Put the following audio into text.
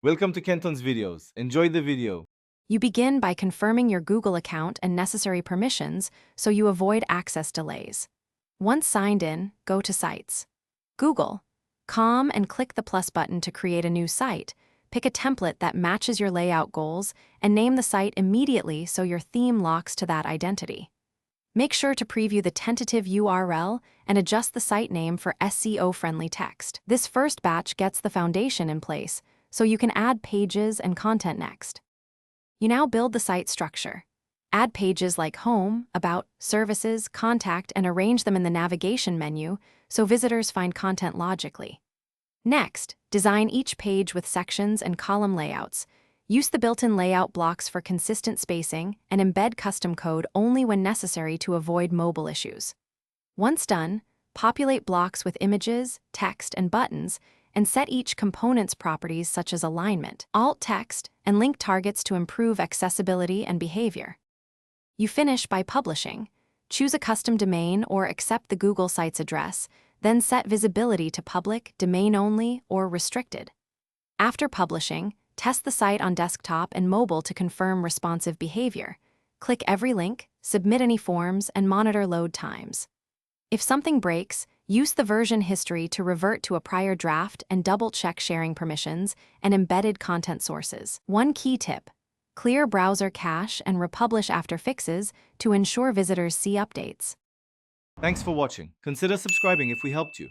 Welcome to Kenton's videos. Enjoy the video. You begin by confirming your Google account and necessary permissions so you avoid access delays. Once signed in, go to Sites. Google.com and click the plus button to create a new site. Pick a template that matches your layout goals and name the site immediately so your theme locks to that identity. Make sure to preview the tentative URL and adjust the site name for SEO-friendly text. This first batch gets the foundation in place, so you can add pages and content next. You now build the site structure. Add pages like Home, About, Services, Contact, and arrange them in the navigation menu so visitors find content logically. Next, design each page with sections and column layouts. Use the built-in layout blocks for consistent spacing and embed custom code only when necessary to avoid mobile issues. Once done, populate blocks with images, text, and buttons, and set each component's properties such as alignment, alt text, and link targets to improve accessibility and behavior. You finish by publishing. Choose a custom domain or accept the Google Sites address, then set visibility to public, domain-only, or restricted. After publishing, test the site on desktop and mobile to confirm responsive behavior. Click every link, submit any forms, and monitor load times. If something breaks, use the version history to revert to a prior draft and double-check sharing permissions and embedded content sources. One key tip: clear browser cache and republish after fixes to ensure visitors see updates. Thanks for watching. Consider subscribing if we helped you.